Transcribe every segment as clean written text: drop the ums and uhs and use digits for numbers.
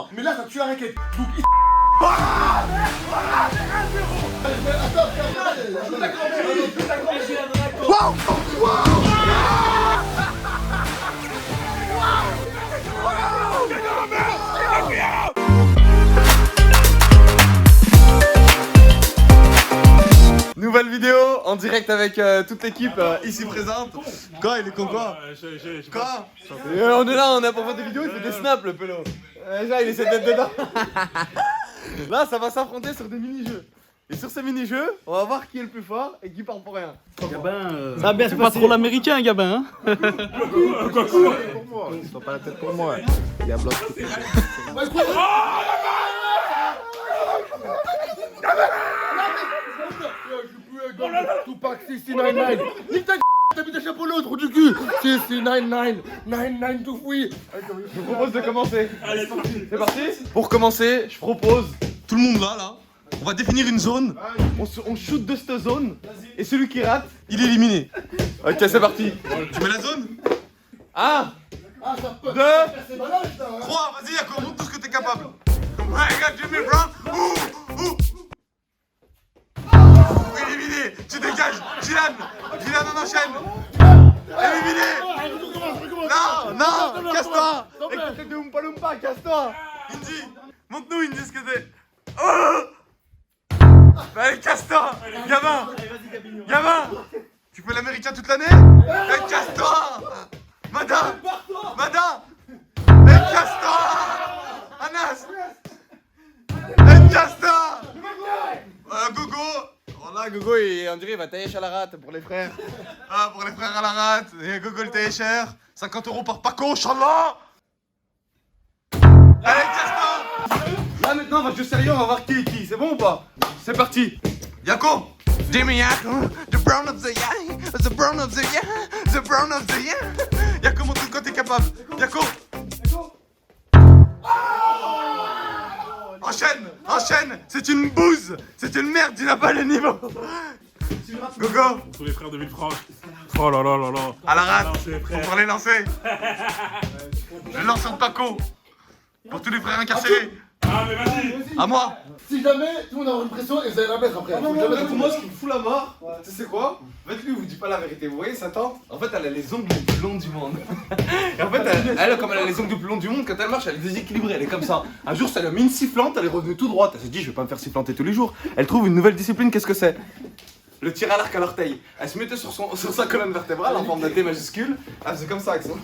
moi. Mais là, ça tue la raquette. Donc, il... Nouvelle vidéo en direct avec toute l'équipe ici présente. Quoi, il est con quoi? Quoi? On est là, on a pour faire des vidéos, il fait des snaps le pélo. Là, il essaie d'être dedans. Là, ça va s'affronter sur des mini-jeux. Et sur ces mini-jeux, on va voir qui est le plus fort et qui parle pour rien. Gabin, ça va bien, c'est pas trop l'américain, Gabin. Hein. Ils sont pas la tête pour moi. Il y a bloc. Tupac 699. Nique ta t'as mis des chapeaux l'autre, trou du cul. 699. 9923. Je vous propose de commencer. Allez, c'est parti. Pour commencer, je propose, tout le monde là, on va définir une zone, on shoot de cette zone, et celui qui rate, il est éliminé. Ok, c'est parti. Tu mets la zone 1, 2, 3, vas-y Yako, montre tout ce que t'es capable. Ouais, regarde Jimmy Brown. Éliminé, tu dégages. Dylan on enchaîne. Éliminé. Non, casse-toi. Écoute de Oompa Loompa, casse-toi. Indy, montre-nous Indy ce que c'est. Allez, casse-toi. Gamin, tu fais l'américain toute l'année? Allez, casse-toi. Madame, allez, casse-toi. Anas, allez, casse-toi. Gogo. Voilà, Gogo, on dirait il va tailler à la rate pour les frères. Ah, pour les frères à la rate. Et Gogo le tailler cher. 50 € par Paco, Inch'Allah. Allez, casse-toi. Là maintenant, on va jouer sérieux, on va voir qui est qui. C'est bon ou pas? C'est parti. Yako. Jimmy Yako, the brown of the year, the brown of the year, the brown of the year. Yako, montre de quoi t'es capable. Yako. Enchaîne, c'est une bouse, c'est une merde, tu n'as pas le niveau. Gogo. Tous les frères de Villefranche. Oh là là là là. À la rate, pour les lancer. Le lanceur de Paco. Pour tous les frères incarcérés. Ah mais vas-y. À moi. Si jamais tout le monde a une pression et vous allez la mettre après. Moi, ce qui me fout la mort, tu sais quoi? En fait, lui, il vous dit pas la vérité. Vous voyez, sa tante, en fait, elle a les ongles les plus longs du monde. Et en fait, elle, comme elle a les ongles les plus longs du monde, quand elle marche, elle est déséquilibrée. Elle est comme ça. Un jour, ça lui a mis une sifflante, elle est revenue tout droite. Elle s'est dit, je vais pas me faire sifflanter tous les jours. Elle trouve une nouvelle discipline, qu'est-ce que c'est? Le tir à l'arc à l'orteil. Elle se mettait sur sa colonne vertébrale en forme de T majuscule. Elle faisait comme ça avec son.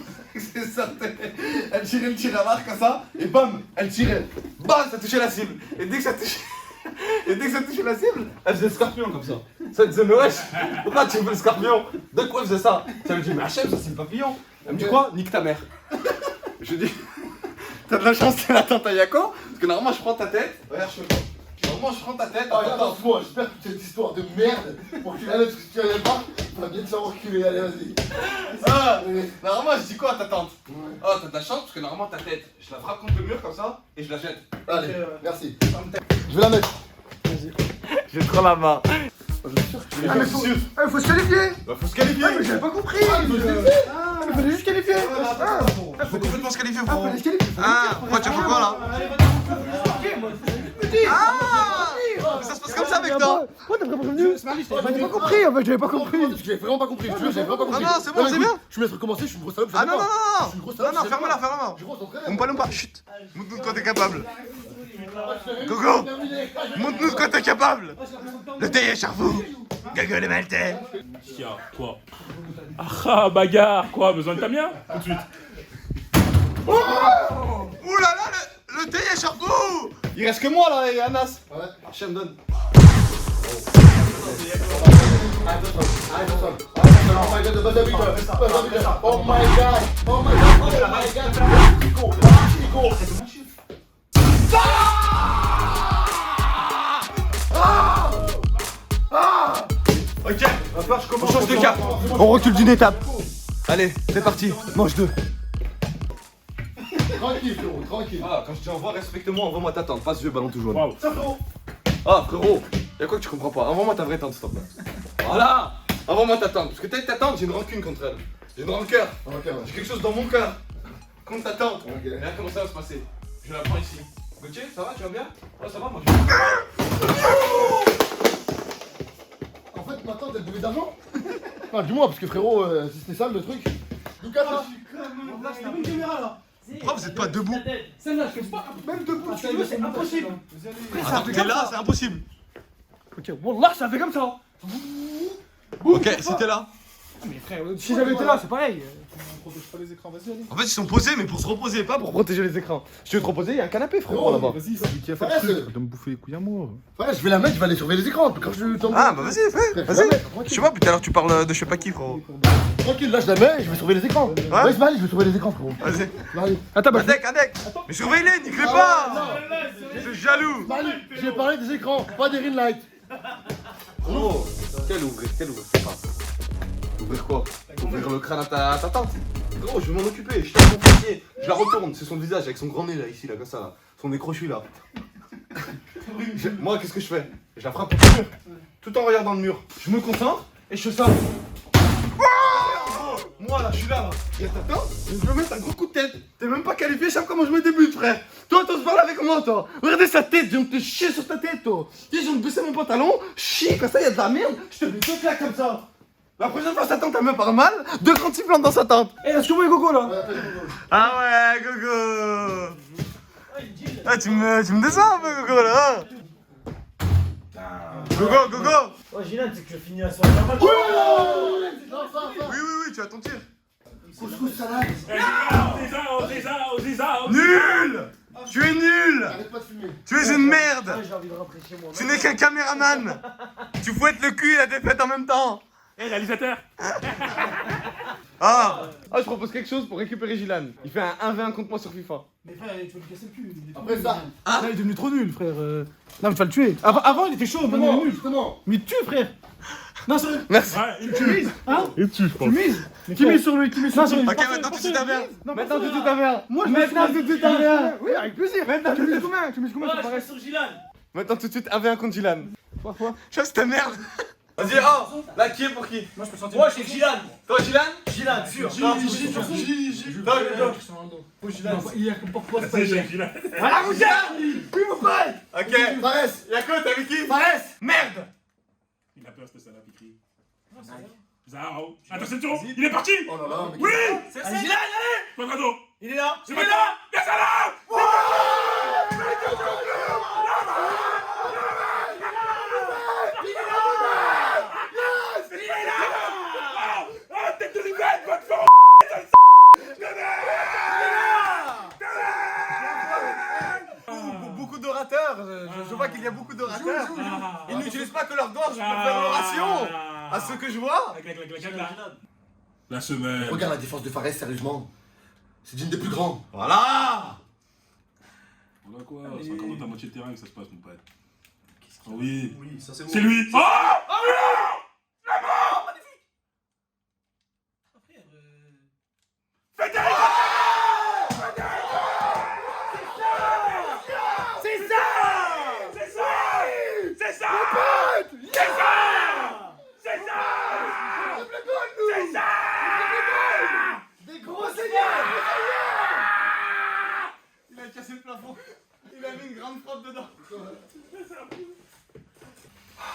Elle tirait le tir à l'arc comme ça, et bam, elle tirait. Bam, ça touchait la cible. Et dès que ça touchait la cible, elle faisait le scorpion comme ça. Ça elle disait, mais wesh, pourquoi tu fais le scorpion? De quoi elle faisait ça? Ça me dit, mais Hachem, ça c'est le papillon. Elle me dit quoi? Nique ta mère. Je dis, t'as de la chance, t'es la tante à Yako, parce que normalement je prends ta tête. Regarde, je fais quoi? Normalement je prends ta tête. Attends, j'espère que cette histoire de merde, pour que tu allais parce que tu allais pas, tu vas bien te faire reculer, allez, vas-y. Ah, normalement je dis quoi à ta tante? Oh, t'as de la chance parce que normalement ta tête, je la frappe contre le mur comme ça et je la jette. Allez, merci. Je vais la mettre. J'ai trop la main. Faut se qualifier. Bah faut se qualifier. Mais j'avais pas compris. Il fallait juste qualifier. Faut complètement se qualifier Ah, frérot. fallait se qualifier. Ah, pourquoi tu as fait quoi là? Ah, mais ça se passe comme ça avec toi. Oh, t'as pas prévenu? J'avais pas compris, en fait, j'avais pas compris. J'avais vraiment pas compris, j'avais vraiment pas compris. Non, c'est bon, c'est bien. Je me laisse recommencer, je suis une grosse salope. Ah non, Je suis une grosse salope. non, ferme-la. Je suis grosse en frère. Montre pas, chut. Montre-nous de quoi t'es capable. Gogo, montre-nous de quoi t'es capable. Le taillé charfou. Gogo le maltais. Tiens, quoi? Ah bagarre, quoi? Besoin de ta mienne? Tout de suite. Ouh là là, le taillé charfou. Il reste que moi là et Anas. Ouais. Hachem donne. Oh my god, oh my god, oh my god. Ok, on change de cap. On recule d'une étape. Allez, c'est parti, mange deux. Tranquille, frérot, tranquille. Ah, quand je dis envoie, respecte-moi, envoie-moi ta tante, passe vieux ballon tout jaune. Waouh. Ah, frérot, y'a quoi que tu comprends pas? Envoie-moi ta vraie tante, s'il te plaît. Voilà! Envoie-moi ta tante, parce que ta tante, j'ai une rancune contre elle. J'ai une rancœur. Ok, ouais. J'ai quelque chose dans mon cœur contre ta tante. Ok. Et là, comment ça va se passer? Je la prends ici. Gauthier, ça va, tu vas bien? Ouais, ça va, moi En fait, maintenant, t'as doué d'argent. Enfin, dis-moi, parce que frérot, si c'était ça le truc. Lucas, là. Pourquoi vous êtes pas debout? Celle-là, je fais pas. Même debout, tu veux, c'est impossible. Ah, t'es là, c'est impossible. Ok, Wallah, ça fait comme ça. Ok, c'était là. Mais frère, si j'avais été là, c'est pareil. En fait, ils sont posés, mais pour se reposer, pas pour protéger les écrans. Si tu veux te reposer, il y a un canapé, frérot, là-bas. Vas-y, c'est qui a fait le truc, ça. de me bouffer les couilles à moi. Ouais, je vais la mettre, je vais aller surveiller les écrans. Quand je tombe. Ah, bah vas-y, fais, vas-y. Je sais pas, puis tout à l'heure, tu parles de je sais pas qui, frérot. Tranquille, là, je la mets, je vais surveiller les écrans. Ouais, Ismaël, je vais surveiller les écrans, frérot. Vas-y. Vas-y. Attends, bah, Un deck. Mais surveille-les, nique-les pas. Je suis jaloux. Ismaël, j'ai parlé des écrans, pas des ring lights. Oh, quel ouvrir, c'est pas. Ouvrir quoi? Ouvrir le crâne à ta tante. Gros, je vais m'en occuper, je tape mon pied, je la retourne, c'est son visage avec son grand nez là, ici, là, comme ça, là. Son nez crochu là. Moi, qu'est-ce que je fais? Je la frappe au mur, tout en regardant le mur. Je me concentre et je fais ça. Moi là, je suis là. Et t'attends, je vais mettre un gros coup de tête. T'es même pas qualifié, je sais comment je me débute, frère. Toi, t'oses parler avec moi, toi. Regardez sa tête, je viens de te chier sur ta tête, toi. Tu sais, je viens de baisser mon pantalon, chier, comme ça, y'a de la merde. Je te mets deux claques comme ça. La prochaine fois, sa tante, elle me parle mal, deux grands petits plantes dans sa tente. Eh, lâche-moi les gogo là. Ah ouais, Gogo. Ah, tu me descends un peu, Gogo, là. Gogo. Oh, Gilan, c'est que je finis la soirée. Oui, tu as ton tir. Couscous salade. Nul. Tu es nul. Arrête pas de fumer. Tu es une merde. J'ai envie de rentrer chez moi. Tu n'es qu'un caméraman. Tu fouettes le cul et la défaite en même temps. Hé, réalisateur. Ah. Ah, je propose quelque chose pour récupérer Gilan. Il fait un 1v1 contre moi sur FIFA. Mais frère, tu vas lui casser le cul. Après ça. là, il est devenu trop nul, frère. Non, mais faut le tuer. Avant, il était chaud, maintenant, il est Justement, nul. justement. Mais tue, frère. Non, sérieux. Merci. Ouais, Tu mises, hein? il tue, je pense. Tu mises. Qui mise sur lui? Qui mise sur lui? Ok, maintenant tout de suite un verre. Maintenant, tout de suite un verre. Moi, je Maintenant, tout de suite un verre. Oui, avec plaisir. Maintenant, Tu mises combien? Tu mises combien? Oh, Ça je paraît. suis sur Gilan. Maintenant, tout de suite 1v1 contre Gilan. Chasse ta merde. Vas-y, oh, là, qui est pour qui? Moi, je peux sentir. Moi, je suis Gilan. Toi, Gilan? Gilan, sûr. Toi, Il y a pourquoi c'est pas C'est cher. Gilan. Ah, regarde! Oui, mon pote! Ok. Fares. Yako, t'as vu qui? Fares. Merde. Il a peur, c'était ça là, Pikri. Zao. Attention, il est parti. Oh là là, mais Oui. C'est Gilan, allez. Quadrado. Il est là. C'est maintenant. Bien ça là. Ah, tête de rivette, votre fond. Beaucoup d'orateurs. Je vois qu'il y a beaucoup d'orateurs. Ils n'utilisent pas que leur gorge pour faire l'oration. À ce que je vois. La semaine. regarde la défense de Fares, sérieusement. C'est d'une des plus grandes. Voilà. On a quoi? C'est encore dans ta moitié de terrain que ça se passe, mon pote. Ah oui. Oui, ça c'est bon. C'est lui. Oh. Des gros seigneurs. Il a cassé le plafond. Il a mis une grande frappe dedans.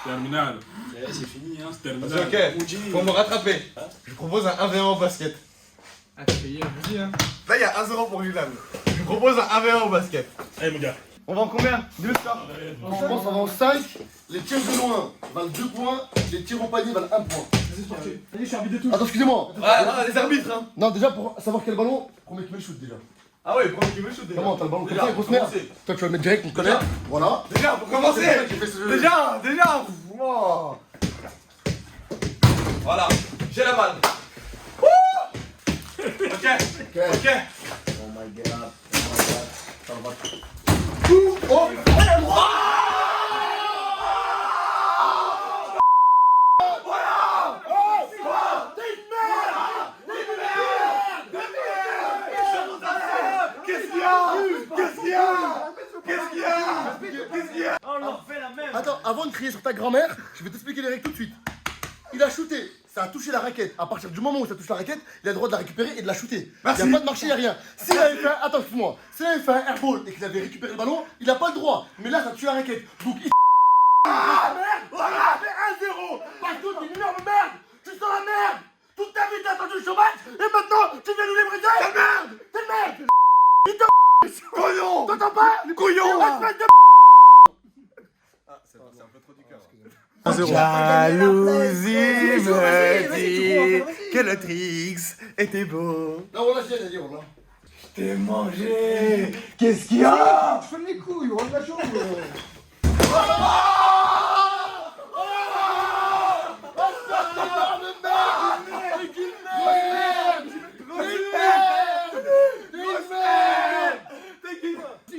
Terminal. C'est fini, hein. C'est terminal. Ok, pour me rattraper, je propose un 1v1 au basket. Ah, t'as payé, vas-y, hein. Là, il y a 1-0 pour Gilan. Je propose un 1v1 au basket. Allez, mon gars. On va en combien? Dis le score. On pense avant 5. Les tirs de loin valent 2 points. Les tirs au panier valent 1 point. Vas-y, sportif. Vas-y, je suis arbitre de tout. Attends, excusez-moi. Ah, les arbitres, hein. Non, déjà pour savoir quel ballon, premier qui met le shoot déjà. Ah ouais, premier qui veut shoot déjà. Comment t'as le ballon comme Déjà, ça, grosse pour merde. commencer. Toi, tu vas le mettre direct, on te connaît. Voilà. Déjà, pour commencer. C'est pour ça que j'ai fait ce jeu. Déjà. Wow. Voilà, j'ai la balle. Ok. Oh my god. Ça va. Oh. Oh, on leur fait la même. Attends, avant de crier sur ta grand-mère, je vais t'expliquer les règles tout de suite. Il a shooté ça a touché la raquette. À partir du moment où ça touche la raquette, il a le droit de la récupérer et de la shooter. Merci. Il n'y a pas de marché, il n'y a rien. S'il avait fait attends, excuse-moi. S'il avait fait un airball et qu'il avait récupéré le ballon, il n'a pas le droit. Mais là, ça tue la raquette. Donc, il. Ah merde! Voilà, fait 1-0! Parce que t'es une énorme merde! Tu sens la merde! Toute ta vie, t'as attendu le chômage et maintenant, tu viens nous les briser! Quelle merde! Quelle merde! Couillon! T'entends pas? Couillon! Espèce de. Ah, c'est un peu trop du cœur. Jalousie me dit que le Trix était beau. Non, on l'a dit, allez, on l'a. T'es mangé. Qu'est-ce qu'il y a? Je fais les couilles, on rentre la chambre.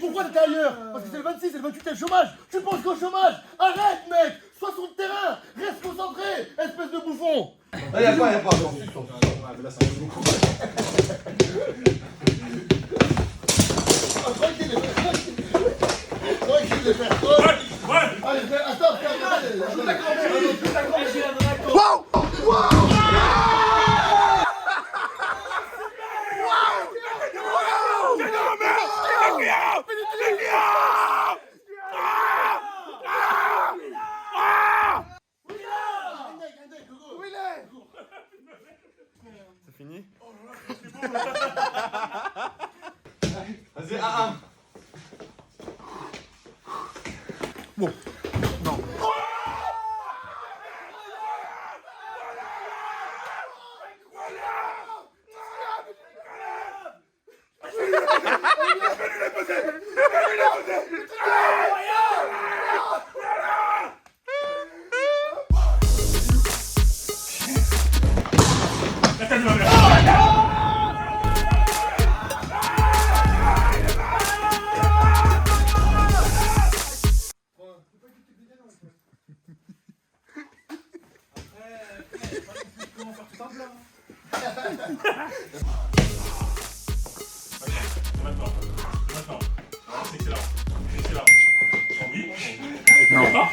Pourquoi t'es ailleurs? Parce que c'est le 26, c'est le 28, t'es le chômage. Tu penses qu'au chômage? Arrête, mec. Sois sur le terrain. Reste concentré, espèce de bouffon. Y'a pas. Tranquille, les frères. Tranquille, les frères. Allez, attends, C'est fini? Vas-y, 1-1.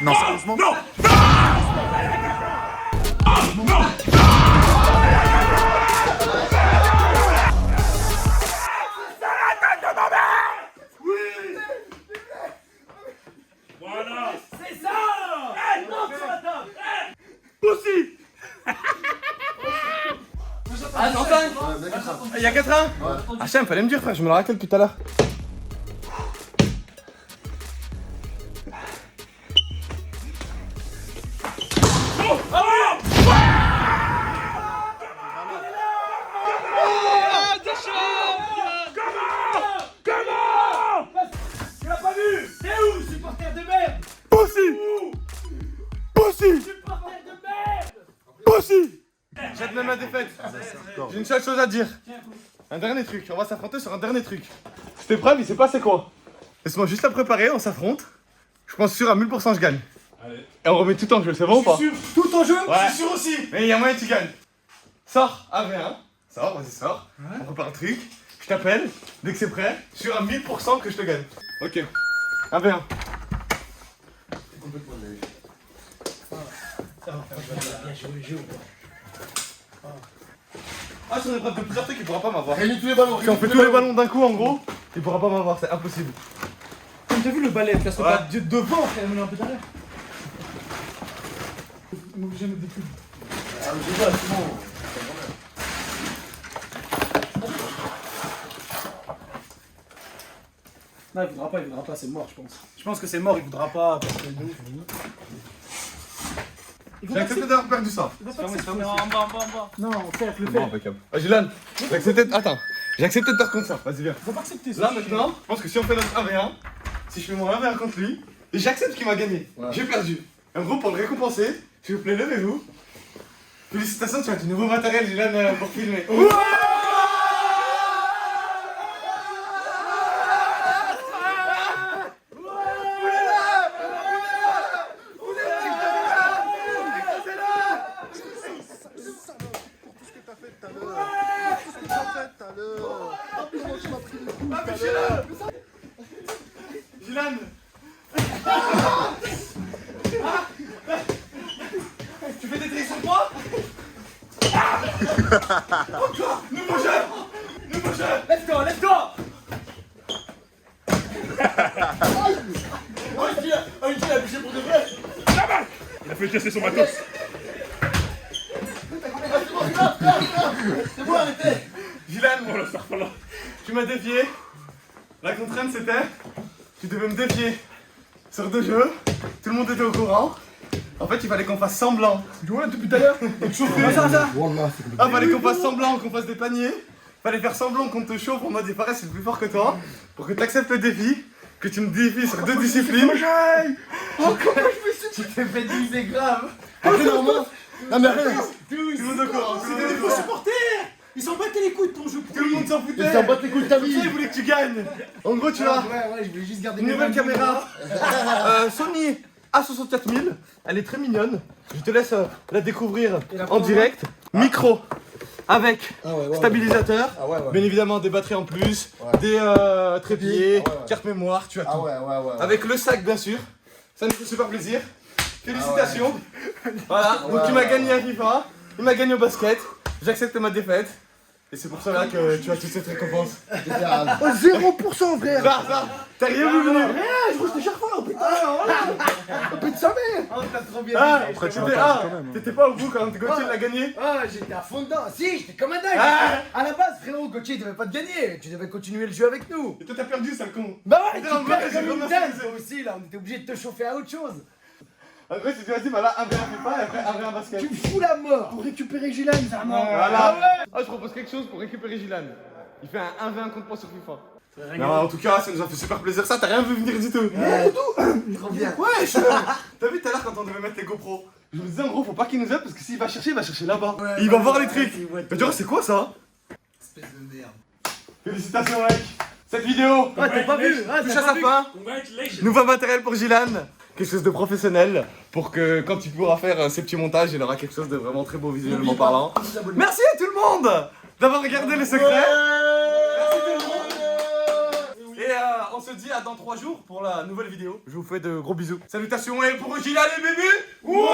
Non, sérieusement. Non. Voilà. C'est ça. Non, tu m'attends. Attends, il y a 4-1. Hachem, fallait me dire, frère, je me le rappelle tout à l'heure. Tu l'as pas vu? T'es où, supporter de merde? Supporter de merde. J'admets ma défaite. J'ai une seule chose à dire. Un dernier truc. On va s'affronter sur un dernier truc. C'était prêt, mais c'est pas c'est quoi. Laisse-moi juste à préparer, on s'affronte. Je pense sûr à 1000% je gagne. Allez. Et on remet tout en jeu, c'est bon ou pas? Tout en jeu? Ouais. Je suis sûr aussi. Mais il y a moyen que tu gagnes. Sors, AV1. Sors, vas-y, sors. On prépare un truc. Je t'appelle. Dès que c'est prêt, sûr à 1000% que je te gagne. Ok. AV1. Ah, si on est prêt de plusieurs trucs, il pourra pas m'avoir. Réunis tous les ballons. Si on fait tous les ballons d'un coup, en gros, il pourra pas m'avoir, c'est impossible. Comme t'as vu le balai, parce que Ouais. pas devant, frère, mais un peu derrière. On est obligé de mettre des pubs. Ah, mais c'est ça, c'est bon. Non, il voudra pas, c'est mort, je pense. Je pense que c'est mort, il voudra pas, parce que J'ai accepté d'avoir perdu ça. Non, frère, le Bon, fait. impeccable. Ah, Gilan, j'ai accepté. Attends, j'ai accepté de te contre ça. Vas-y, viens. Faut pas accepter ça. Là maintenant, je pense que si on fait notre 1v1, si je fais mon 1v1 contre lui, et j'accepte qu'il m'a gagné, Ouais. j'ai perdu. En gros, pour le récompenser, s'il vous plaît, levez-vous. Félicitations, tu as du nouveau matériel, Gilan, pour filmer. Gilan. Tu fais des tricks sur moi? Let's go, let's go. Oh, il a abusé pour de vrai. Il a fait casser son matos. C'est bon, arrêtez. Gilan, Oh là, ça là. tu m'as défié. La contrainte c'était, tu devais me défier sur 2 jeux. Tout le monde était au courant. En fait, il fallait qu'on fasse semblant. Tu vois depuis tout à l'heure. Ah, fallait qu'on fasse semblant, qu'on fasse des paniers. Fallait faire semblant qu'on te chauffe en mode il paraît c'est le plus fort que toi. Pour que tu acceptes le défi. Que tu me défies sur 2 disciplines. Tu t'es fait diviser grave. Après, normalement. Non, mais arrête. Tout le monde au courant. C'était des faux supporters. Ils s'en battent les couilles de ton jeu. Tout le monde s'en foutait. Ils s'en battent les couilles de ta Tu sais, vie. ils voulaient que tu gagnes. En gros, tu as Ouais, je voulais juste garder une nouvelle caméra. Sony A64000. Elle est très mignonne. Je te laisse la découvrir en direct. Micro avec stabilisateur. Ah ouais, ouais. Bien évidemment, des batteries en plus. Des trépieds, Ah ouais, ouais. carte mémoire, tu as tout. Ah ouais. Avec le sac, bien sûr. Ça nous fait super plaisir. Félicitations. Voilà, donc tu m'as gagné à FIFA. Il m'a gagné au basket. J'accepte ma défaite. Et c'est pour cela que tu as toute cette récompense. 0% frère. Ça, t'as rien vu venir. Je crois que c'était chaque fois, oh putain. Oh putain, sa mère. Oh, t'as trop bien Ah, dit. t'étais pas au bout quand Gauthier l'a gagné. Ah, j'étais à fond dedans. Si, j'étais comme un dingue. Ah. À la base, frérot, Gauthier, il devait pas te gagner. Tu devais continuer le jeu avec nous. Et toi t'as perdu, sale con. Bah ouais, Putain, en tu vrai, perds j'ai comme une ramassé dingue, les- toi aussi, là. On était obligé de te chauffer à autre chose. En vrai, tu te dis, vas-y, bah là, un verre FIFA et après un verre basket. Tu me fous la mort. Pour récupérer Gilan, vraiment. Voilà. Ah, je propose quelque chose pour récupérer Gilan. Il fait un 1v1 contre moi sur FIFA. Non, en tout cas, ça nous a fait super plaisir. Ça, t'as rien vu venir du tout. Trop bien. Ouais, t'as vu tout à l'heure quand on devait mettre les GoPro. Je me disais, en gros, faut pas qu'il nous aide parce que s'il va chercher, il va chercher là-bas. Et il va voir les trucs. Mais tu vois, c'est quoi ça? Espèce de merde. Félicitations, mec. Cette vidéo Ah, t'as pas vu. Ah, touche t'as à pas sa vu. fin. Congratulations. Nouveau matériel pour Gilan. Quelque chose de professionnel pour que quand il pourra faire ces petits montages, il aura quelque chose de vraiment très beau visuellement parlant. Merci à tout le monde d'avoir regardé les secrets. Merci tout le monde. Et on se dit à dans 3 jours pour la nouvelle vidéo. Je vous fais de gros bisous. Salutations et pour Gilan et bébé. Ouais.